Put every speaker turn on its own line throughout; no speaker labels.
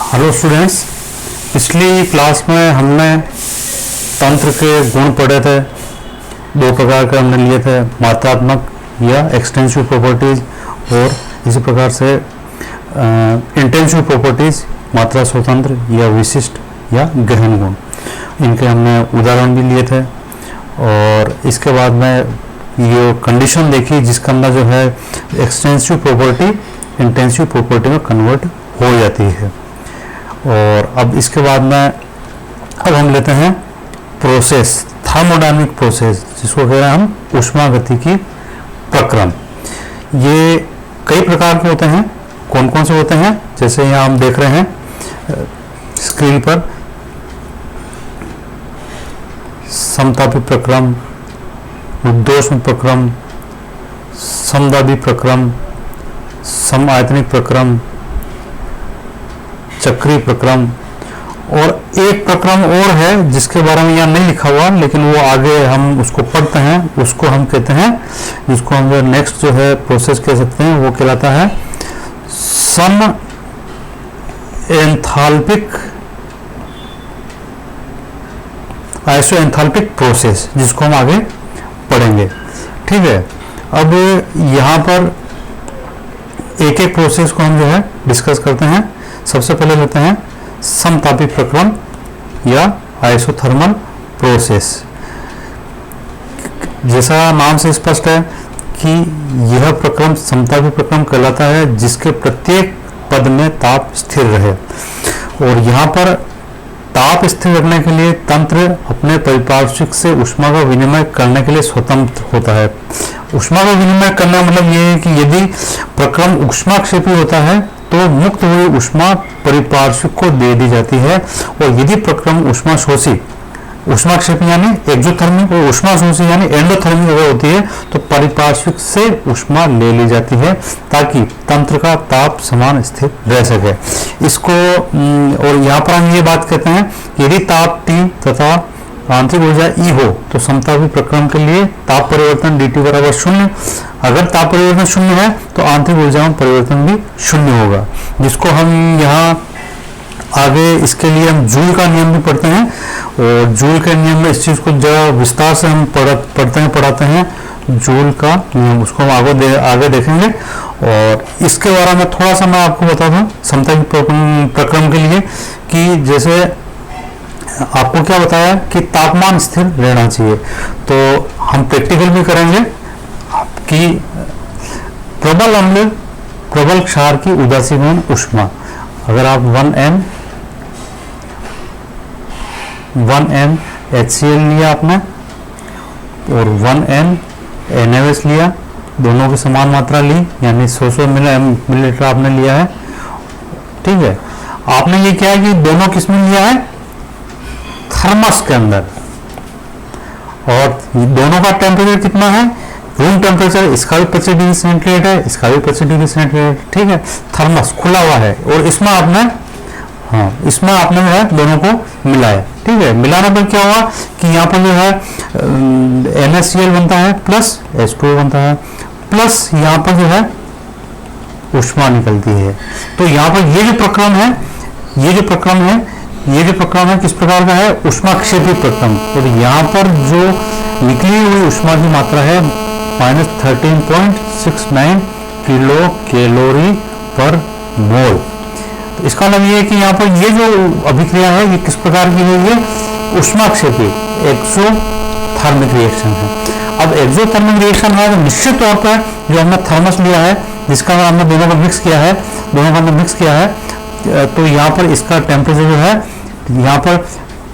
Hello students, पिछली class में हमने तंत्र के गुण पढ़े थे। दो प्रकार के हमने लिए थे, मात्रात्मक या एक्सटेंसिव प्रॉपर्टीज, और इसी प्रकार से इंटेंसिव प्रॉपर्टीज, मात्रा स्वतंत्र या विशिष्ट या गहन गुण। इनके हमने उदाहरण भी लिए थे। और इसके बाद में ये कंडीशन देखी जिसके अंदर जो है एक्सटेंसिव प्रॉपर्टी इंटेंसिव प्रॉपर्टी में कन्वर्ट हो जाती है। और अब इसके बाद में अब हम लेते हैं प्रोसेस, थर्मोडायनामिक प्रोसेस, जिसको कह रहे हैं हम ऊष्मागतिकी प्रक्रम। ये कई प्रकार के होते हैं। कौन कौन से होते हैं? जैसे यहाँ हम देख रहे हैं स्क्रीन पर, समतापी प्रक्रम, उद्दोष्म प्रक्रम, समदाबी प्रक्रम, समायतनिक प्रक्रम, चक्रीय प्रक्रम, और एक प्रक्रम और है जिसके बारे में यहाँ नहीं लिखा हुआ, लेकिन वो आगे हम उसको पढ़ते हैं। उसको हम कहते हैं, जिसको हम नेक्स्ट जो है प्रोसेस कह सकते हैं, वो कहलाता है सम एंथैल्पिक आइसोएंथैल्पिक प्रोसेस, जिसको हम आगे पढ़ेंगे। ठीक है, अब यहाँ पर एक एक प्रोसेस को हम जो है डिस्कस करते हैं। सबसे पहले लेते हैं समतापी प्रक्रम या आइसोथर्मल प्रोसेस। जैसा नाम से स्पष्ट है कि यह प्रक्रम समतापी प्रक्रम कहलाता है, जिसके प्रत्येक पद में ताप स्थिर रहे। और यहाँ पर ताप स्थिर रखने के लिए तंत्र अपने परिपार्श्विक से ऊष्मा का विनिमय करने के लिए स्वतंत्र होता है। ऊष्मा का विनिमय करना मतलब ये है कि यदि प्रक्रम ऊष्माक्षेपी होता है तो मुक्त हुई ऊष्मा परिपार्श्विक को दे दी जाती है, और यदि प्रक्रम ऊष्माशोषी, ऊष्माक्षेपी यानी एक्सोथर्मिक, और ऊष्माशोषी यानी एंडोथर्मिक अगर होती है तो परिपार्श्विक से ऊष्मा ले ली जाती है, ताकि तंत्र का ताप समान स्थिर रह सके। इसको और यहाँ पर हम ये बात कहते हैं, यदि ताप T तथा आंतरिक ऊर्जा E हो तो समतापी प्रक्रम के लिए ताप परिवर्तन dt बराबर 0। अगर ताप परिवर्तन 0 है तो आंतरिक ऊर्जा में परिवर्तन भी 0 होगा, जिसको हम यहाँ आगे इसके लिए हम जूल का नियम भी पढ़ते हैं। और जूल के नियम में इस चीज़ को जब विस्तार से हम पढ़ाते हैं जूल का नियम, उसको हम आगे देखेंगे। और इसके बारे में थोड़ा सा मैं आपको बता दूं समतापी प्रक्रम के लिए, कि जैसे आपको क्या बताया कि तापमान स्थिर रहना चाहिए, तो हम प्रैक्टिकल भी करेंगे कि प्रबल अम्ल प्रबल क्षार की उदासीन ऊष्मा, अगर आप 1m HCl लिया आपने और 1m NaOH लिया, दोनों की समान मात्रा ली, यानी 100 मिलीलीटर आपने लिया है। ठीक है, आपने ये क्या है कि दोनों किस में लिया है? थर्मस के अंदर। और दोनों का टेम्परेचर कितना है? रूम टेम्परेचर, इसका भी 25 डिग्री सेंटीग्रेड है, इसका भी 25 डिग्री सेंटीग्रेड। ठीक है, थर्मस खुला हुआ है, और इसमें आपने इसमें आपने जो है दोनों को मिलाया। ठीक है, मिलाने पर क्या हुआ कि यहाँ पर जो है NaCl बनता है प्लस H2O बनता है, प्लस यहाँ पर जो है ऊष्मा निकलती है। तो यहाँ पर ये जो प्रक्रम है किस प्रकार का है? ऊष्माक्षेपी प्रक्रम। और यहाँ पर जो निकली हुई ऊष्मा की मात्रा है -13.69 किलो कैलोरी पर मोल। तो इसका मतलब ये है कि यहाँ पर ये जो अभिक्रिया है ये किस प्रकार की है? ये ऊष्माक्षेपी एक्सोथर्मिक रिएक्शन है। अब एक्सोथर्मिक रिएक्शन है तो निश्चित तौर पर जो हमने थर्मस लिया है, जिसका हमने दोनों को मिक्स किया है, तो यहाँ पर इसका टेम्परेचर जो है, यहाँ पर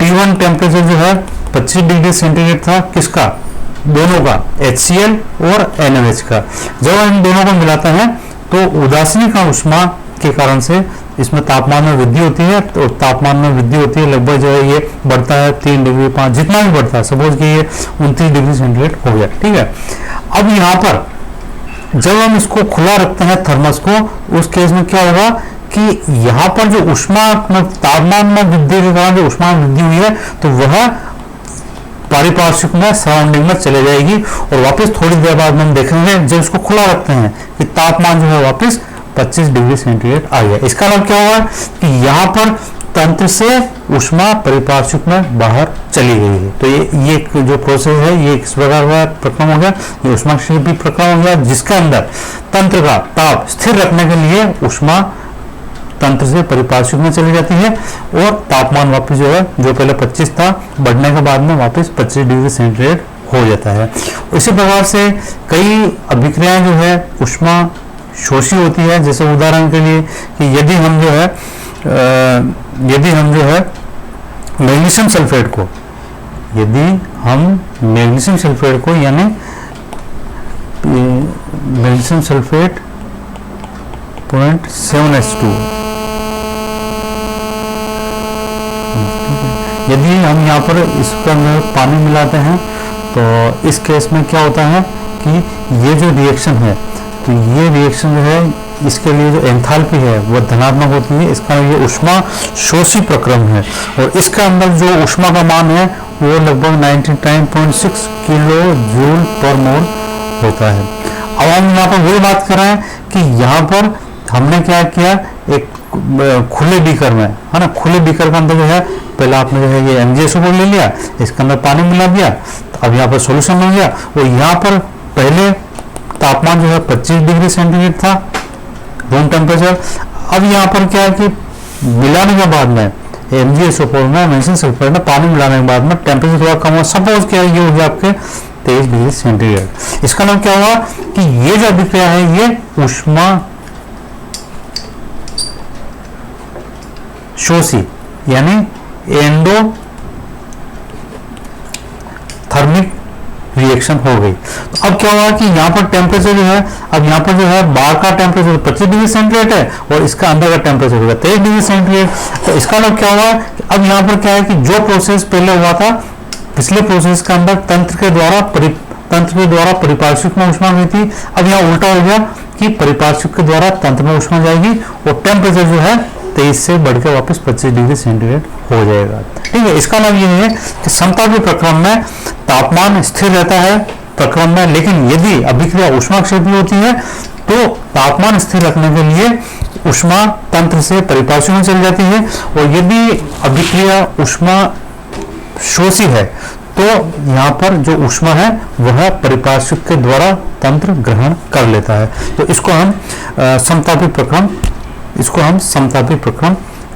T1 टेम्परेचर जो है 25 डिग्री सेंटीग्रेड था, किसका? दोनों का, HCl और NaOH का। जब हम दोनों को मिलाते हैं तो उदासीन का ऊष्मा के कारण से इसमें तापमान में वृद्धि होती है। तो तापमान में वृद्धि होती है, लगभग जो है ये बढ़ता है 3 डिग्री 5, जितना भी बढ़ता है, सपोज कि ये 29 डिग्री सेंटीग्रेड हो गया। ठीक है, अब यहाँ पर जब हम इसको खुला रखते हैं थर्मस को, उस केस में क्या होगा कि यहाँ पर जो ऊष्मा तापमान में वृद्धि के कारण जो ऊष्मा वृद्धि हुई है, तो वह पारिपार्श्विक में सराउंडिंग में चले जाएगी, और वापस थोड़ी देर बाद हम देखेंगे जब इसको खुला रखते हैं कि तापमान जो है वापस 25 डिग्री सेंटीग्रेड आ गया। इसका मतलब क्या हुआ कि यहाँ पर तंत्र से ऊष्मा परिपार्श्विक में बाहर चली गई है। तो ये जो प्रोसेस है ये किस प्रकार का प्रक्रम हो गया, ये ऊष्माक्षेपी प्रक्रम हो गया, जिसके अंदर तंत्र का ताप स्थिर रखने के लिए ऊष्मा तंत्र से परिपार्श्विक में चली जाती है और तापमान वापस जो है, जो पहले 25 था, बढ़ने के बाद में वापस 25 डिग्री सेंटीग्रेड हो जाता है। इसी प्रकार से कई अभिक्रियाएं जो है ऊष्मा शोषी होती है। जैसे उदाहरण के लिए कि यदि हम जो है मैग्नीशियम सल्फेट को, यदि हम मैग्नीशियम सल्फेट को यानी मैग्नीशियम सल्फेट 0.7H2 यदि हम यहाँ पर इसका पानी मिलाते हैं तो इस केस में क्या होता है कि ये जो रिएक्शन है, तो ये रिएक्शन जो है इसके लिए जो एंथैल्पी है वो धनात्मक होती है। इसका ये ऊष्मा शोषी प्रक्रम है और इसके अंदर जो ऊष्मा का मान है वो लगभग 99.6 किलो जूल पर मोल होता है। अब हम यहाँ पर वही बात कर रहे हैं कि यहाँ पर हमने क्या किया, एक खुले बीकर में, है ना, खुले बीकर के अंदर जो है पहले आपने जो है ये MgSO4 ले लिया, इसके अंदर पानी मिला दिया, तो अब यहाँ पर सॉल्यूशन हो गया। और यहाँ पर पहले तापमान जो है 25 डिग्री सेंटीग्रेड था, रूम टेम्परेचर। अब यहाँ पर क्या है कि मिलाने के बाद में MgSO4 में मैग्नीशियम सल्फेट में पानी मिलाने के बाद में टेम्परेचर थोड़ा कम हुआ, सपोज क्या ये हो गया आपके 23 डिग्री सेंटीग्रेड। इसका मतलब क्या हुआ कि ये जो अभिक्रिया है ये ऊष्मा शोषी यानी एंडो थर्मिक रिएक्शन हो गई। तो अब क्या हुआ कि यहाँ पर टेम्परेचर जो है, अब यहाँ पर जो है बाहर का टेम्परेचर 25 डिग्री सेंटीग्रेड है और इसका अंदर का टेम्परेचर होगा 23 डिग्री सेंटीग्रेड। तो इसका मतलब क्या हुआ कि अब यहाँ पर क्या है कि जो प्रोसेस पहले हुआ था पिछले प्रोसेस के अंदर तंत्र के द्वारा परिपार्श्विक में ऊष्मा गई थी, अब यहाँ उल्टा हो गया कि परिपार्श्विक के द्वारा तंत्र में ऊष्मा जाएगी और टेम्परेचर जो है 23 से बढ़कर वापस 25 डिग्री सेंटीग्रेड हो जाएगा। ठीक है, इसका मतलब ये है कि समतापी प्रक्रम में तापमान स्थिर रहता है प्रक्रम में, लेकिन यदि अभिक्रिया ऊष्माक्षेपी होती है तो तापमान स्थिर रखने के लिए ऊष्मा तंत्र से परिपार्श्विक में चली जाती है और यदि अभिक्रिया ऊष्मा शोषी है तो यहाँ पर जो ऊष्मा है वह परिपार्श्विक के द्वारा तंत्र ग्रहण कर लेता है। तो इसको हम समतापी प्रक्रम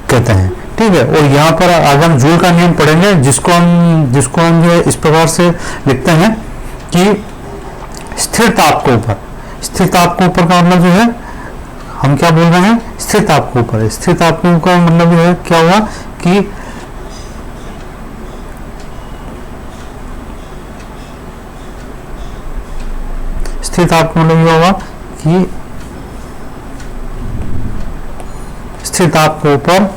कहते हैं। ठीक है, और यहाँ पर आगे हम जूल का नियम पढ़ेंगे, जिसको हम जो है इस प्रकार से लिखते हैं कि स्थिर ताप के ऊपर का मतलब जो है हम क्या बोल रहे हैं, स्थिर ताप के ऊपर का मतलब जो है क्या हुआ कि स्थिर ताप का मतलब यह होगा कि स्थिर ताप के ऊपर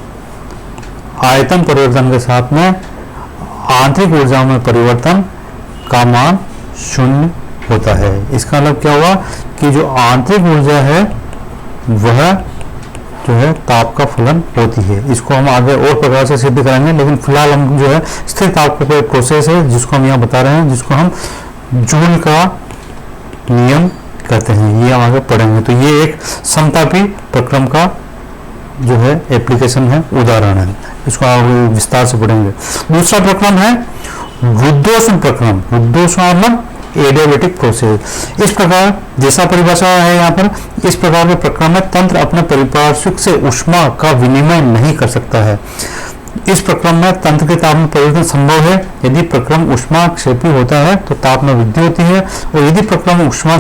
आयतन परिवर्तन के साथ में आंतरिक ऊर्जा में परिवर्तन का मान 0 होता है। इसका मतलब क्या हुआ कि जो आंतरिक ऊर्जा है वह जो है ताप का फलन होती है। इसको हम आगे और प्रकार से सिद्ध करेंगे, लेकिन फिलहाल हम जो है स्थिर ताप का कोई प्रोसेस है जिसको हम यहाँ बता रहे हैं, जिसको हम जूल का नियम कहते हैं, ये हम आगे पढ़ेंगे। तो ये एक समतापी प्रक्रम का जो है एप्लीकेशन है, उदाहरण है, इसको आप विस्तार से पढ़ेंगे। दूसरा प्रक्रम है रुद्धोष्ण प्रक्रम। रुद्धोष्ण मतलब एडियाबेटिक प्रोसेस। इस प्रकार जैसा परिभाषा है यहाँ पर, इस प्रकार के प्रक्रम में तंत्र अपने परिपार्श्विक से ऊष्मा का विनिमय नहीं कर सकता है। इस प्रक्रम में तंत्र के ताप में परिवर्तन संभव है। यदि प्रक्रम ऊष्माक्षेपी होता है तो ताप में वृद्धि होती है और यदि प्रक्रम ऊष्मा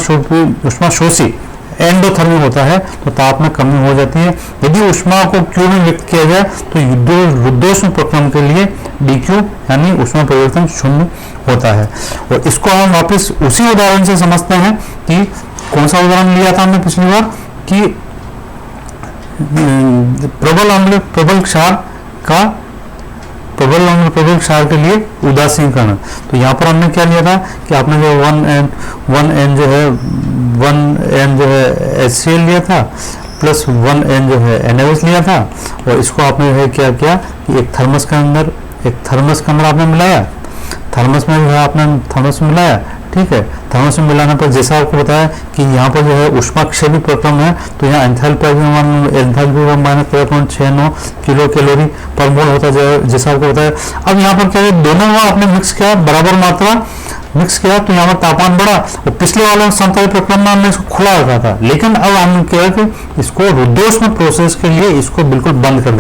शोषी एंडोथर्मिक होता है तो ताप में कमी हो जाती है। यदि ऊष्मा को क्यू में व्यक्त किया जाए तो रुद्धोष्ण प्रक्रम के लिए dq यानी ऊष्मा परिवर्तन 0 होता है। और इसको हम वापस उसी उदाहरण से समझते हैं कि कौन सा उदाहरण लिया था हमने पिछली बार कि प्रबल क्षार के लिए उदासीनीकरण। तो यहाँ पर हमने क्या लिया था कि आपने जो 1n जो है HCl लिया था प्लस 1n जो है NaOH लिया था और इसको आपने जो है क्या किया कि एक थर्मस के अंदर आपने मिलाया, थर्मस में जो है आपने थर्मस मिलाया। ठीक है। थर्मस में मिलाने पर जैसा आपको बताया कि यहाँ पर जो है ऊष्माक्षेपी प्रक्रम है, तो यहाँ एंथैल्पी माइनस 13.69 किलो कैलोरी पर मोल होता है, जैसा आपको बताया। अब यहाँ पर क्या है, दोनों में आपने मिक्स किया, बराबर मात्रा मिक्स किया, तो यहाँ पर तापमान बढ़ा। और पिछले वाले समतापी प्रक्रम में हमने इसको खुला रखा था, लेकिन अब हम क्या है कि इसको रुद्धोष्म प्रोसेस के लिए इसको बिल्कुल बंद कर दिया।